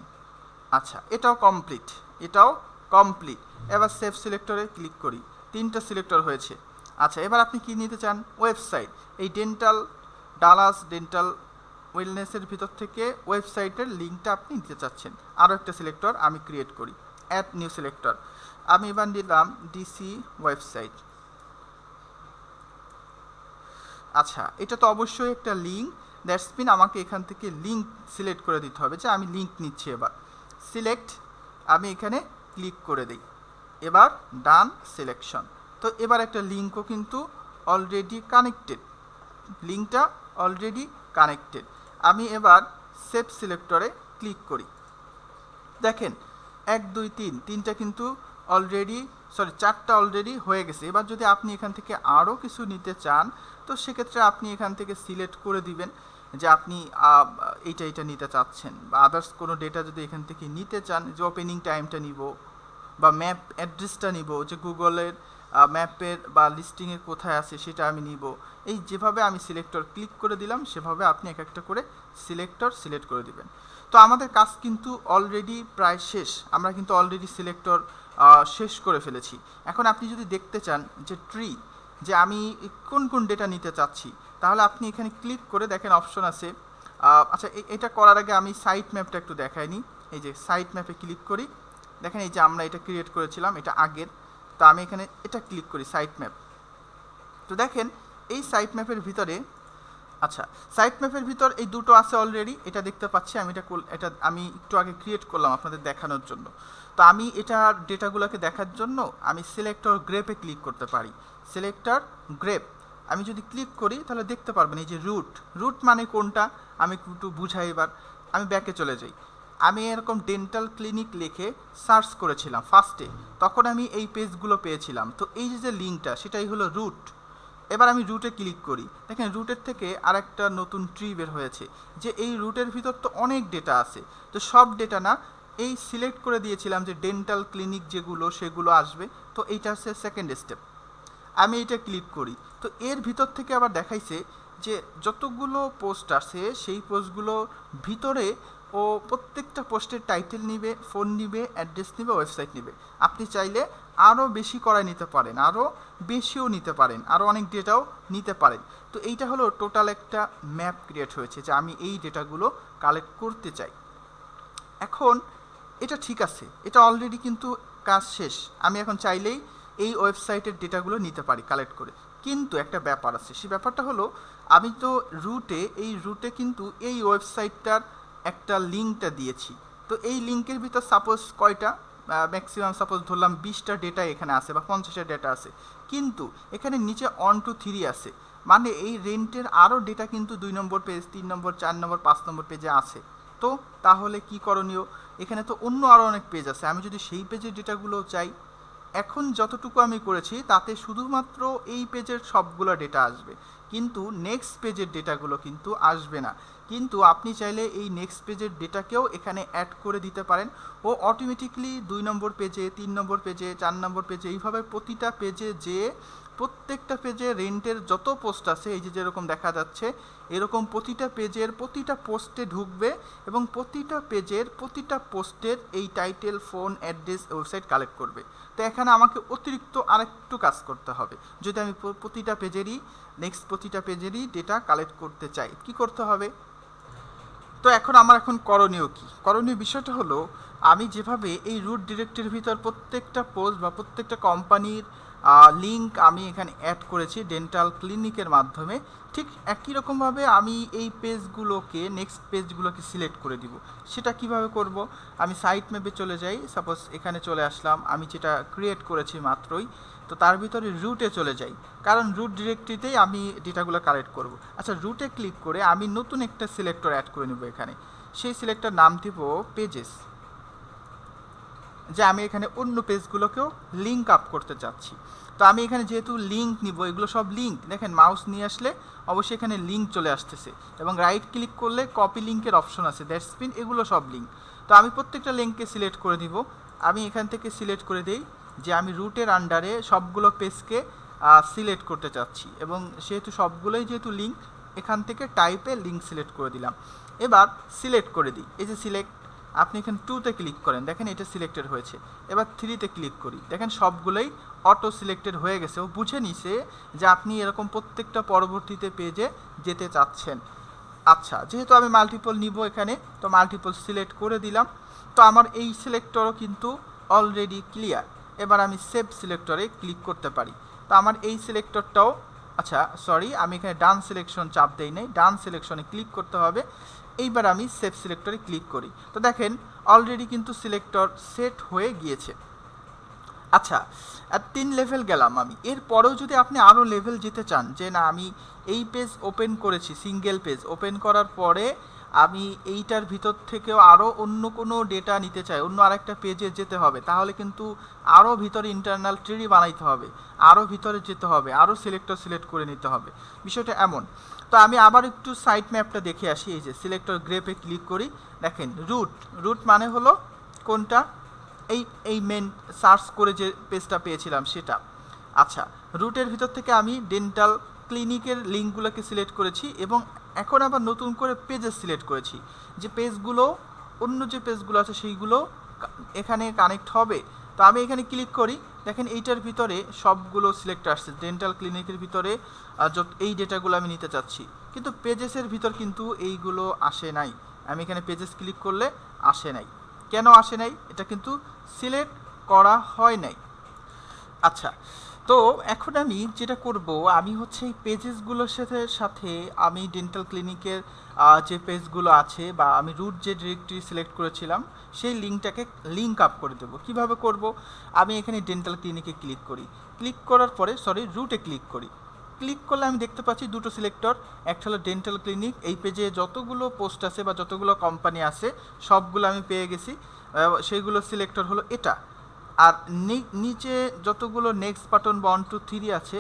আচ্ছা, এটাও কমপ্লিট। এবার সেভ সিলেক্টরে ক্লিক করি, 3টা সিলেক্টর হয়েছে। আচ্ছা, এবার আপনি কি নিতে চান? ওয়েবসাইট, এই ডালাস ডেন্টাল ওয়েলনেসের ভিতর থেকে ওয়েবসাইটের লিঙ্কটা আপনি নিতে চাচ্ছেন। আরও একটা সিলেক্টর আমি ক্রিয়েট করি, অ্যাড নিউ সিলেক্টর। আমি এবার দিলাম ডিসি ওয়েবসাইট। আচ্ছা, এটা তো অবশ্যই একটা লিঙ্ক, দ্যাটস মিন আমাকে এখান থেকে লিঙ্ক সিলেক্ট করে দিতে হবে যে আমি লিঙ্ক নিচ্ছি। এবার সিলেক্ট, আমি এখানে ক্লিক করে দিই। এবার ডান সিলেকশন। তো এবার একটা লিঙ্কও কিন্তু অলরেডি কানেক্টেড, লিঙ্কটা অলরেডি কানেক্টেড। আমি এবার সেভ সিলেক্টরে ক্লিক করি। দেখেন 1 2 3 তিনটা কিন্তু অলরেডি, সরি 4টা অলরেডি হয়ে গেছে। এবার যদি আপনি এখান থেকে আরও কিছু নিতে চান তো সেক্ষেত্রে আপনি এখান থেকে সিলেক্ট করে দিবেন যে আপনি এইটা নিতে চাচ্ছেন, বা আদার্স কোনো ডেটা যদি এখান থেকে নিতে চান, যে ওপেনিং টাইমটা নিব বা ম্যাপ অ্যাড্রেসটা নিব, যে গুগলের ম্যাপের বা লিস্টিংয়ের কোথায় আছে সেটা আমি নিব। এই যেভাবে আমি সিলেক্টর ক্লিক করে দিলাম সেভাবে আপনি এক একটা করে সিলেক্টর সিলেক্ট করে দিবেন। তো আমাদের কাজ কিন্তু অলরেডি প্রায় শেষ, আমরা কিন্তু অলরেডি সিলেক্টর শেষ করে ফেলেছি। এখন আপনি যদি দেখতে চান যে ট্রি, যে আমি কোন কোন ডেটা নিতে চাচ্ছি, তাহলে আপনি এখানে ক্লিক করে দেখেন অপশন আছে। আচ্ছা, এটা করার আগে আমি সাইট ম্যাপটা একটু দেখাইনি। এই যে সাইট ম্যাপে ক্লিক করি, দেখেন এই যে আমরা এটা ক্রিয়েট করেছিলাম, এটা আগের। তো আমি এখানে এটা ক্লিক করি সাইট ম্যাপ। তো দেখেন এই সাইট ম্যাপের ভিতরে, আচ্ছা সাইট ম্যাপের ভিতর এই দুটো আছে অলরেডি, এটা দেখতে পাচ্ছি। আমি এটা আমি একটু আগে ক্রিয়েট করলাম আপনাদের দেখানোর জন্য। তো আমি এটা ডেটাগুলোকে দেখার জন্য আমি সিলেক্টর গ্রেপে ক্লিক করতে পারি। সিলেক্টর গ্রেপ আমি যদি ক্লিক করি তাহলে দেখতে পারবেন এই যে রুট মানে কোনটা আমি একটু বুঝাই। এবার আমি ব্যাকে চলে যাই। আমি এরকম ডেন্টাল ক্লিনিক লিখে সার্চ করেছিলাম ফার্স্টে, তখন আমি এই পেজগুলো পেয়েছিলাম। তো এই যে লিঙ্কটা সেটাই হলো রুট। এবার আমি রুটে ক্লিক করি, দেখেন রুটের থেকে আরেকটা নতুন ট্রি বের হয়েছে, যে এই রুটের ভিতর তো অনেক ডেটা আছে। তো সব ডেটা না, এই সিলেক্ট করে দিয়েছিলাম যে ডেন্টাল ক্লিনিক যেগুলো সেগুলো আসবে। তো এইটা হচ্ছে সেকেন্ড স্টেপ। আমি এটা ক্লিক করি। তো এর ভিতর থেকে আবার দেখাইছে যে যতগুলো পোস্ট আছে সেই পোস্টগুলো ভিতরে ও প্রত্যেকটা পোস্টের টাইটেল নিবে, ফোন নিবে, অ্যাড্রেস নিবে, ওয়েবসাইট নিবে। আপনি চাইলে আরও বেশি করায় নিতে পারেন, আরও বেশিও নিতে পারেন, আরও অনেক ডেটাও নিতে পারেন। তো এইটা হলো টোটাল একটা ম্যাপ ক্রিয়েট হয়েছে যে আমি এই ডেটাগুলো কালেক্ট করতে চাই। এখন এটা ঠিক আছে, এটা অলরেডি কিন্তু কাজ শেষ। আমি এখন চাইলেই এই ওয়েবসাইটের ডেটাগুলো নিতে পারি কালেক্ট করে। কিন্তু একটা ব্যাপার আছে, সেই ব্যাপারটা হলো আমি তো এই রুটে কিন্তু এই ওয়েবসাইটটার একটা লিঙ্কটা দিয়েছি। তো এই লিঙ্কের ভিতর সাপোজ কয়টা, ম্যাক্সিমাম সাপোজ ধরলাম 20টা ডেটা এখানে আছে বা 50টা ডেটা আছে, কিন্তু এখানে নিচে 1 2 3 আছে, মানে এই রেন্টের আরও ডেটা কিন্তু 2 নম্বর পেজ, 3 নম্বর, 4 নম্বর, 5 নম্বর পেজে আছে। তো তাহলে কি করণীয়? এখানে তো অন্য আরও অনেক পেজ আছে, আমি যদি সেই পেজের ডেটাগুলো চাই, এখন যতটুকু আমি করেছি তাতে শুধুমাত্র এই পেজের সবগুলো ডেটা আসবে, কিন্তু নেক্সট পেজের ডেটাগুলো কিন্তু আসবে না। কিন্তু আপনি চাইলে এই নেক্সট পেজের ডেটাকেও এখানে অ্যাড করে দিতে পারেন, ও অটোমেটিকলি 2 নম্বর পেজে, 3 নম্বর পেজে, 4 নম্বর পেজে, এইভাবে প্রতিটা পেজে যে প্রত্যেকটা পেজে রেন্টের যত পোস্ট আছে, এই যে যেরকম দেখা যাচ্ছে এরকম প্রতিটা পেজের প্রতিটা পোস্টে ঢুকবে এবং প্রতিটা পেজের প্রতিটা পোস্টের এই title, phone, address, website collect করবে। তো এখানে আমাকে অতিরিক্ত আরেকটু কাজ করতে হবে যদি আমি প্রতিটা পেজেরই ডেটা কালেক্ট করতে চাই। কি করতে হবে? তো আমার করণীয় কি? করণীয় বিষয়টা হলো, আমি যেভাবে এই রুট ডিরেক্টরির ভিতর প্রত্যেকটা পোস্ট বা প্রত্যেকটা কোম্পানির লিঙ্ক আমি এখানে অ্যাড করেছি ডেন্টাল ক্লিনিকের মাধ্যমে, ঠিক একই রকমভাবে আমি এই পেজগুলোকে, নেক্সট পেজগুলোকে সিলেক্ট করে দিব। সেটা কিভাবে করব? আমি সাইট ম্যাপে চলে যাই, সাপোজ এখানে চলে আসলাম, আমি যেটা ক্রিয়েট করেছি মাত্রই, তো তার ভিতরে রুটে চলে যাই, কারণ রুট ডিরেক্টরিতেই আমি ডেটাগুলো কালেক্ট করব। আচ্ছা, রুটে ক্লিক করে আমি নতুন একটা সিলেক্টর অ্যাড করে নেব এখানে। সেই সিলেক্টর নাম দিব পেজেস, যে আমি এখানে অন্য পেজগুলোকেও লিঙ্ক আপ করতে চাচ্ছি। তো আমি এখানে যেহেতু লিঙ্ক নিব, এগুলো সব লিঙ্ক, দেখেন মাউস নিয়ে আসলে অবশ্যই এখানে লিঙ্ক চলে আসতেছে এবং রাইট ক্লিক করলে কপি লিঙ্কের অপশন আছে, দ্যাটস মিন এগুলো সব লিঙ্ক। তো আমি প্রত্যেকটা লিঙ্ককে সিলেক্ট করে দিব। আমি এখান থেকে সিলেক্ট করে দিই যে আমি রুটের আন্ডারে সবগুলো পেজকে সিলেক্ট করতে চাচ্ছি, এবং সবগুলোই যেহেতু লিঙ্ক, এখান থেকে টাইপে লিঙ্ক সিলেক্ট করে দিলাম। এবার সিলেক্ট করে দিই, এই যে সিলেক্ট, আপনি এখানে 2তে ক্লিক করেন, দেখেন এটা সিলেক্টেড হয়েছে। এবার 3তে ক্লিক করি, দেখেন সবগুলোই অটো সিলেক্টেড হয়ে গেছে। ও বুঝে নিছে যে আপনি এরকম প্রত্যেকটা পরবর্তীতে পেজে যেতে চাচ্ছেন। আচ্ছা, যেহেতু আমি মাল্টিপল নিব এখানে, তো মাল্টিপল সিলেক্ট করে দিলাম। তো আমার এই সিলেক্টরও কিন্তু অলরেডি ক্লিয়ার। এবার আমি সেভ সিলেক্টরে ক্লিক করতে পারি। তো আমার এই সিলেক্টরটাও, আচ্ছা সরি, আমি এখানে ডান সিলেকশন চাপ দেই নাই, ডান সিলেকশনে ক্লিক করতে হবে। এইবার আমি সেভ সিলেক্টরে ক্লিক করি। তো দেখেন অলরেডি কিন্তু সিলেক্টর সেট হয়ে গিয়েছে। আচ্ছা, আর 3 লেভেল গেলাম আমি। এরপরেও যদি আপনি আরও লেভেল যেতে চান, যে না আমি এই পেজ ওপেন করেছি, সিঙ্গেল পেজ ওপেন করার পরে আমি এইটার ভিতর থেকেও আরও অন্য কোনো ডেটা নিতে চাই, অন্য আরেকটা পেজে যেতে হবে, তাহলে কিন্তু আরও ভিতরে ইন্টারনাল ট্রি বানাইতে হবে, আরও ভিতরে যেতে হবে, আরও সিলেক্টর সিলেক্ট করে নিতে হবে। বিষয়টা এমন। তো আমি আবার একটু সাইট ম্যাপটা দেখে আসি। এই যে সিলেক্টর গ্রেপে ক্লিক করি, দেখেন রুট মানে হলো কোনটা, এই মেন সার্চ করে যে পেজটা পেয়েছিলাম সেটা। আচ্ছা, রুটের ভিতর থেকে আমি ডেন্টাল ক্লিনিকের লিঙ্কগুলোকে সিলেক্ট করেছি এবং এখন আবার নতুন করে পেজেস সিলেক্ট করেছি, যে পেজগুলো অন্য যে পেজগুলো আছে সেইগুলো এখানে কানেক্ট হবে। তো আমি এখানে ক্লিক করি, দেখেন এইটার ভিতরে সবগুলো সিলেক্ট আসছে, ডেন্টাল ক্লিনিকের ভিতরে এই ডেটাগুলো আমি নিতে চাচ্ছি, কিন্তু পেজেসের ভিতর কিন্তু এইগুলো আসে নাই। আমি এখানে পেজেস ক্লিক করলে আসে নাই। কেন আসে নাই? এটা কিন্তু সিলেক্ট করা হয় নাই। আচ্ছা, তো এখন আমি যেটা করব, আমি হচ্ছে এই পেজেসগুলোর সাথে আমি ডেন্টাল ক্লিনিকের যে পেজগুলো আছে বা আমি রুট যে ডিরেক্টরি সিলেক্ট করেছিলাম সেই লিঙ্কটাকে লিঙ্ক আপ করে দেবো। কিভাবে করব? আমি এখানে ডেন্টাল ক্লিনিকে ক্লিক করি, ক্লিক করার পরে রুটে ক্লিক করি। ক্লিক করলে আমি দেখতে পাচ্ছি দুটো সিলেক্টর, একটা হলো ডেন্টাল ক্লিনিক, এই পেজে যতগুলো পোস্ট আছে বা যতগুলো কোম্পানি আছে সবগুলো আমি পেয়ে গেছি, সেইগুলো সিলেক্টর হলো এটা। আর নিচে যতগুলো নেক্সট বাটন 1 2 3 আছে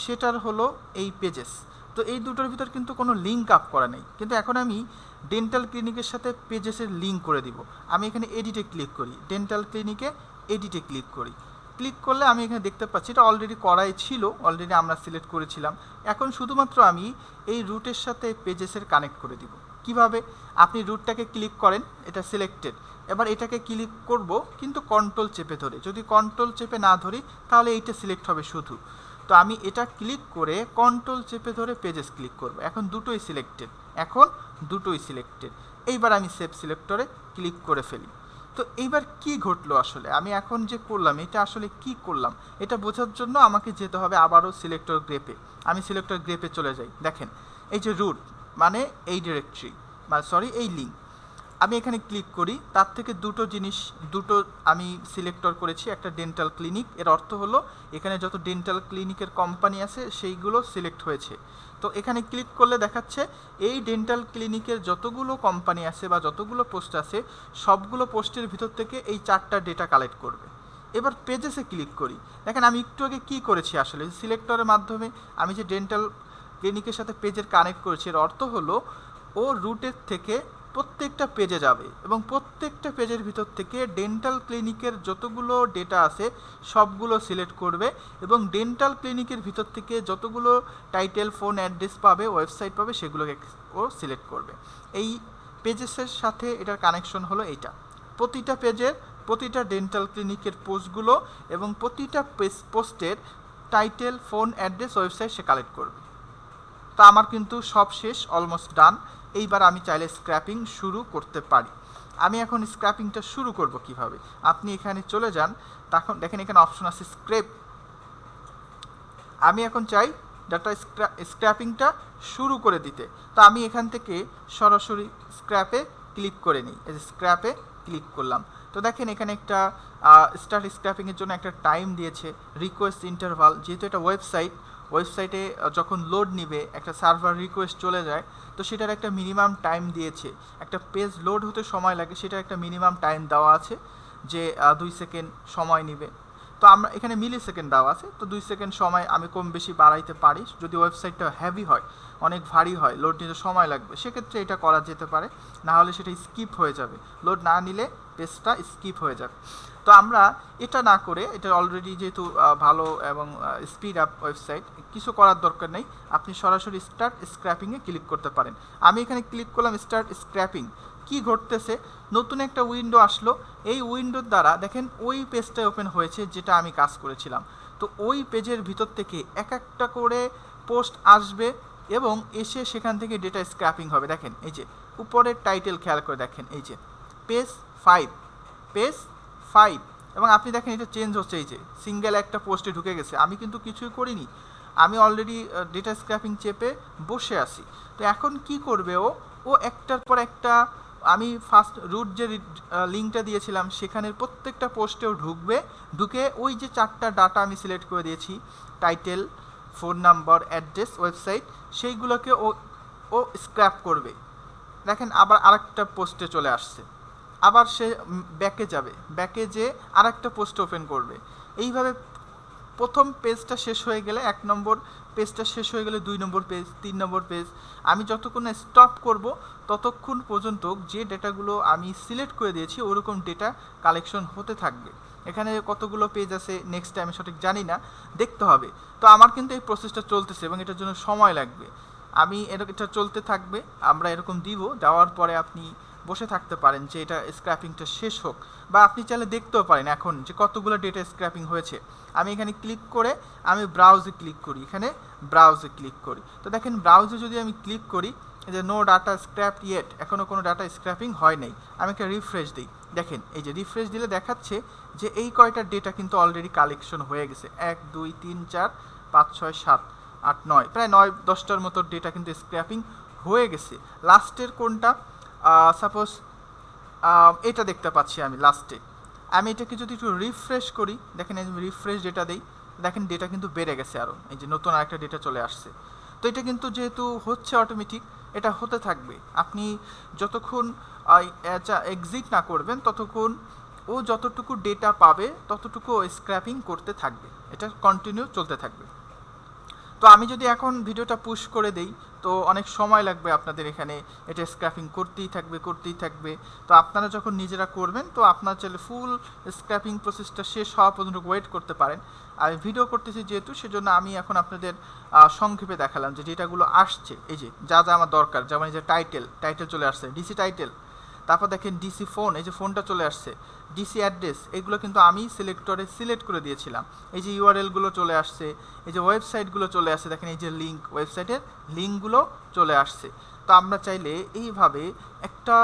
সেটার হলো এই পেজেস। তো এই দুটোর ভিতর কিন্তু কোনো লিঙ্ক আপ করা নেই, কিন্তু এখন আমি ডেন্টাল ক্লিনিকের সাথে পেজেসের লিঙ্ক করে দিব। আমি এখানে এডিটে ক্লিক করি, ডেন্টাল ক্লিনিকে এডিটে ক্লিক করি। ক্লিক করলে আমি এখানে দেখতে পাচ্ছি এটা অলরেডি করাই ছিল, অলরেডি আমরা সিলেক্ট করেছিলাম। এখন শুধুমাত্র আমি এই রুটের সাথে পেজেসের কানেক্ট করে দিব। কিভাবে? আপনি রুটটাকে ক্লিক করেন, এটা সিলেক্টেড, এবার এটাকে ক্লিক করব কিন্তু কন্ট্রোল চেপে ধরে। যদি কন্ট্রোল চেপে না ধরি তাহলে এইটা সিলেক্ট হবে শুধু। তো আমি এটা ক্লিক করে কন্ট্রোল চেপে ধরে পেজেস ক্লিক করব। এখন দুটোই সিলেক্টেড। এইবার আমি সেভ সিলেক্টরে ক্লিক করে ফেলি। তো এইবার কি ঘটলো আসলে, আমি এখন যে করলাম এটা আসলে কি করলাম, এটা বোঝার জন্য আমাকে যেতে হবে আবারও সিলেক্টর গ্রেপে। আমি সিলেক্টর গ্রেপে চলে যাই। দেখেন এই যে রুট মানে এই ডিরেক্টরি, এই লিঙ্ক, আমি এখানে ক্লিক করি। তার থেকে দুটো আমি সিলেক্টর করেছি, একটা ডেন্টাল ক্লিনিক। এর অর্থ হলো এখানে যত ডেন্টাল ক্লিনিকের কোম্পানি আছে সেইগুলো সিলেক্ট হয়েছে। তো এখানে ক্লিক করলে দেখাচ্ছে এই ডেন্টাল ক্লিনিকের যতগুলো কোম্পানি আছে বা যতগুলো পোস্ট আছে সবগুলো পোস্টের ভিতর থেকে এই 4টা ডেটা কালেক্ট করবে। এবার পেজেসে ক্লিক করি। দেখেন আমি একটু আগে কী করেছি, আসলে সিলেক্টরের মাধ্যমে আমি যে ডেন্টাল ক্লিনিকের সাথে পেজের কানেক্ট করেছি, এর অর্থ হলো ও রুটের থেকে প্রত্যেকটা পেজে যাবে এবং প্রত্যেকটা পেজের ভিতর থেকে ডেন্টাল ক্লিনিকের যতগুলো ডেটা আছে সবগুলো সিলেক্ট করবে এবং ডেন্টাল ক্লিনিকের ভিতর থেকে যতগুলো টাইটেল, ফোন অ্যাড্রেস পাবে, ওয়েবসাইট পাবে, সেগুলোকে ও সিলেক্ট করবে। এই পেজেসের সাথে এটার কানেকশন হলো এইটা। প্রতিটা পেজের প্রতিটা ডেন্টাল ক্লিনিকের পোস্টগুলো এবং প্রতিটা পোস্টের টাইটেল, ফোন অ্যাড্রেস, ওয়েবসাইট সে কালেক্ট করবে। তো আমার কিন্তু সব শেষ, অলমোস্ট ডান। এইবার আমি চাইলে স্ক্র্যাপিং শুরু করতে পারি। আমি এখন স্ক্র্যাপিংটা শুরু করব কিভাবে, আপনি এখানে চলে যান, তখন দেখেন এখানে অপশন আছে স্ক্রেপ। আমি এখন চাই ডাটা স্ক্র্যাপিংটা শুরু করে দিতে। তো আমি এখান থেকে সরাসরি স্ক্র্যাপে ক্লিক করে নিই। এই যে স্ক্র্যাপে ক্লিক করলাম। তো দেখেন এখানে একটা স্টার্ট স্ক্র্যাপিংয়ের জন্য একটা টাইম দিয়েছে, রিকোয়েস্ট ইন্টারভাল। যেহেতু এটা ওয়েবসাইটে যখন লোড নিবে একটা সার্ভার রিকোয়েস্ট চলে যায়, তো সেটার একটা মিনিমাম টাইম দিয়েছে। একটা পেজ লোড হতে সময় লাগে, সেটার একটা মিনিমাম টাইম দেওয়া আছে যে 2 সেকেন্ড সময় নেবে। তো আমরা এখানে মিলি সেকেন্ড দেওয়া আছে, তো 2 সেকেন্ড সময় আমি কম বেশি বাড়াইতে পারি। যদি ওয়েবসাইটটা হেভি হয়, অনেক ভারী হয়, লোড নিতে সময় লাগবে, সেক্ষেত্রে এটা করা যেতে পারে, না হলে সেটা স্কিপ হয়ে যাবে। লোড না নিলে পেজটা স্কিপ হয়ে যাবে। তো আমরা এটা না করে, এটা অলরেডি যেহেতু ভালো এবং স্পিড আপ ওয়েবসাইট, কিছু করার দরকার নেই, আপনি সরাসরি স্টার্ট স্ক্র্যাপিংয়ে ক্লিক করতে পারেন। আমি এখানে ক্লিক করলাম স্টার্ট স্ক্র্যাপিং। কি ঘটতেছে, নতুন একটা উইন্ডো আসলো। এই উইন্ডোর দ্বারা দেখেন ওই পেজটা ওপেন হয়েছে যেটা আমি কাজ করেছিলাম। তো ওই পেজের ভিতর থেকে এক একটা করে পোস্ট আসবে, এবং এসে সেখান থেকে ডেটা স্ক্র্যাপিং হবে। দেখেন এই যে উপরের টাইটেল খেয়াল করে দেখেন, এই যে পেজ 5, পেজ 5, এবং আপনি দেখেন এটা চেঞ্জ হচ্ছে, এই যে সিঙ্গেল একটা পোস্টে ঢুকে গেছে। আমি কিন্তু কিছুই করিনি, আমি অলরেডি ডেটা স্ক্র্যাপিং চেপে বসে আছি। তো এখন কি করবে ও একটার পর একটা, আমি ফার্স্ট রুট যে লিঙ্কটা দিয়েছিলাম সেখানের প্রত্যেকটা পোস্টেও ঢুকবে, ঢুকে ওই যে 4টা ডাটা আমি সিলেক্ট করে দিয়েছি, title, phone number, address, website, সেইগুলোকে ও স্ক্র্যাপ করবে। দেখেন আবার আরেকটা পোস্টে চলে আসছে, আবার সে ব্যাকে যাবে, ব্যাকে যে আরেকটা পোস্ট ওপেন করবে। এইভাবে প্রথম পেজটা শেষ হয়ে গেলে 1 নম্বর পেজটা শেষ হয়ে গেলে 2 নম্বর পেজ, 3 নম্বর পেজ, আমি যতক্ষণ স্টপ করব ততক্ষণ পর্যন্ত যে ডেটাগুলো আমি সিলেক্ট করে দিয়েছি ওরকম ডেটা কালেকশন হতে থাকবে। এখানে কতগুলো পেজ আছে নেক্সট টাইমে সঠিক জানি না, দেখতে হবে। তো আমার কিন্তু এই প্রসেসটা চলতেছে এবং এটার জন্য সময় লাগবে। আমি এটা চলতে থাকবে, আমরা এরকম দিব, দেওয়ার পরে আপনি বসে থাকতে পারেন যে এটা স্ক্র্যাপিংটা শেষ হোক, বা আপনি চাইলে দেখতেও পারেন এখন যে কতগুলো ডেটা স্ক্র্যাপিং হয়েছে। আমি এখানে ক্লিক করে আমি ব্রাউজে ক্লিক করি, এখানে ব্রাউজে ক্লিক করি। তো দেখেন ব্রাউজে যদি আমি ক্লিক করি যে নো ডাটা স্ক্র্যাপ ইয়েট, এখনও কোনো ডাটা স্ক্র্যাপিং হয় নাই। আমি একটা রিফ্রেশ দিই, দেখেন এই যে রিফ্রেশ দিলে দেখাচ্ছে যে এই কয়টা ডেটা কিন্তু অলরেডি কালেকশন হয়ে গেছে। 1 2 3 4 5 6 7 8 9, প্রায় 9-10টার মতো ডেটা কিন্তু স্ক্র্যাপিং হয়ে গেছে। লাস্টের কোনটা, সাপোজ এটা দেখতে পাচ্ছি আমি লাস্টে। আমি এটাকে যদি একটু রিফ্রেশ করি, দেখেন আমি রিফ্রেশ ডেটা দেই, দেখেন ডেটা কিন্তু বেড়ে গেছে আরও, এই যে নতুন আরেকটা ডেটা চলে আসছে। তো এটা কিন্তু যেহেতু হচ্ছে অটোমেটিক, এটা হতে থাকবে। আপনি যতক্ষণ এক্সিট না করবেন ততক্ষণ ও যতটুকু ডেটা পাবে ততটুকু স্ক্র্যাপিং করতে থাকবে, এটা কন্টিনিউ চলতে থাকবে। তো আমি যদি এখন ভিডিওটা পুশ করে দেই তো অনেক সময় লাগবে আপনাদের, এখানে এটা স্ক্র্যাপিং করতেই থাকবে। তো আপনারা যখন নিজেরা করবেন তো আপনার চাইলে ফুল স্ক্র্যাপিং প্রসেসটা শেষ হওয়া পর্যন্ত ওয়েট করতে পারেন। আমি ভিডিও করতেছি যেহেতু, সেজন্য আমি এখন আপনাদের সংক্ষেপে দেখালাম যে ডেটাগুলো আসছে, এই যে যা আমার দরকার, যেমন এই যে টাইটেল চলে আসছে, ডিসি টাইটেল, তারপর দেখেন ডিসি ফোন, এই যে ফোনটা চলে আসছে, ডিসি অ্যাড্রেস, এগুলো কিন্তু আমি সিলেক্ট করে দিয়েছিলাম। এই যে ইউআরএলগুলো চলে আসছে, এই যে ওয়েবসাইটগুলো চলে আসছে, দেখেন এই যে লিঙ্ক, ওয়েবসাইটের লিঙ্কগুলো চলে আসছে। তো আমরা চাইলে এইভাবে একটা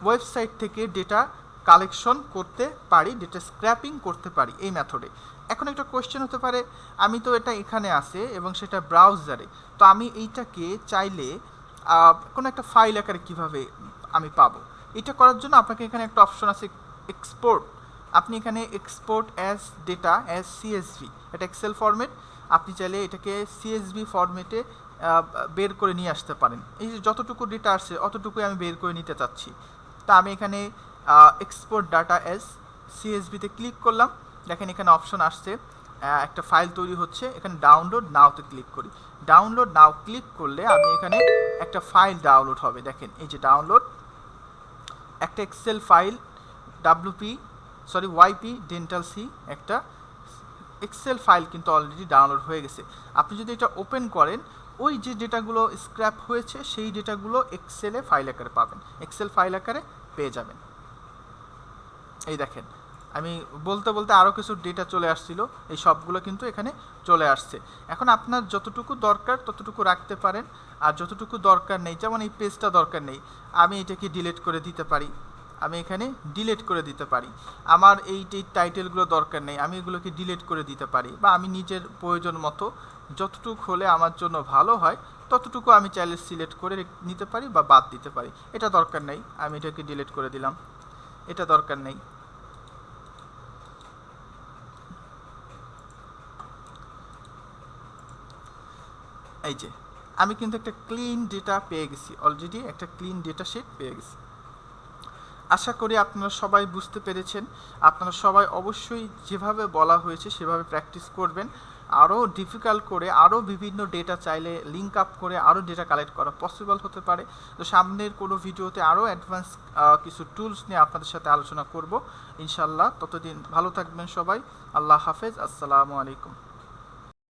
ওয়েবসাইট থেকে ডেটা কালেকশন করতে পারি, ডেটা স্ক্র্যাপিং করতে পারি এই মেথডে। এখন একটা কোয়েশ্চেন হতে পারে, আমি তো এটা এখানে আছে এবং সেটা ব্রাউজারে, তো আমি এইটাকে চাইলে কোনো একটা ফাইল আকারে কীভাবে আমি পাবো? এটা করার জন্য আপনাকে এখানে একটা অপশন আছে এক্সপোর্ট। আপনি এখানে export as data as CSV, এটা এক্সেল ফরম্যাট, আপনি চাইলে এটাকে সিএসভি ফরম্যাটে বের করে নিয়ে আসতে পারেন। এই যে যতটুকু ডেটা আসছে অতটুকুই আমি বের করে নিতে চাচ্ছি। তা আমি এখানে এক্সপোর্ট ডাটা অ্যাজ সিএসভিতে ক্লিক করলাম, দেখেন এখানে অপশন আসছে, একটা ফাইল তৈরি হচ্ছে, এখানে ডাউনলোড নাওতে ক্লিক করি। ডাউনলোড নাও ক্লিক করলে আমি এখানে একটা ফাইল ডাউনলোড হবে, দেখেন এই যে ডাউনলোড, একটা excel file Y P dental C, একটা এক্সেল ফাইল কিন্তু অলরেডি ডাউনলোড হয়ে গেছে। আপনি যদি এটা ওপেন করেন, ওই যে ডেটাগুলো স্ক্র্যাপ হয়েছে সেই ডেটাগুলো এক্সেলে ফাইল আকারে পাবেন, এক্সেল ফাইল আকারে পেয়ে যাবেন। এই দেখেন আমি বলতে বলতে আরও কিছু ডেটা চলে আসছিল, এই সবগুলো কিন্তু এখানে চলে আসছে। এখন আপনার যতটুকু দরকার ততটুকু রাখতে পারেন, আর যতটুকু দরকার নেই, যেমন এই পেজটা দরকার নেই, আমি এটাকে ডিলিট করে দিতে পারি, আমি এখানে ডিলিট করে দিতে পারি। আমার এই টাইটেলগুলো দরকার নেই, আমি এগুলোকে ডিলিট করে দিতে পারি, বা আমি নিজের প্রয়োজন মতো যতটুকু হলে আমার জন্য ভালো হয় ততটুকু আমি চাইলে সিলেক্ট করে নিতে পারি বা বাদ দিতে পারি। এটা দরকার নেই, আমি এটাকে ডিলিট করে দিলাম, এটা দরকার নেই। এই যে আমি কিন্তু একটা ক্লিন ডেটা পেয়ে গেছি, অলরেডি একটা ক্লিন ডেটা শিট পেয়ে গেছি। আশা করি আপনারা সবাই বুঝতে পেরেছেন। আপনারা সবাই অবশ্যই যেভাবে বলা হয়েছে সেভাবে প্র্যাকটিস করবেন। আরও ডিফিকাল্ট করে আরও বিভিন্ন ডেটা চাইলে লিঙ্ক আপ করে আরও ডেটা কালেক্ট করা পসিবল হতে পারে। তো সামনের কোনো ভিডিওতে আরও অ্যাডভান্স কিছু টুলস নিয়ে আপনাদের সাথে আলোচনা করব ইনশাল্লাহ। ততদিন ভালো থাকবেন সবাই। আল্লাহ হাফেজ, আসসালামু আলাইকুম।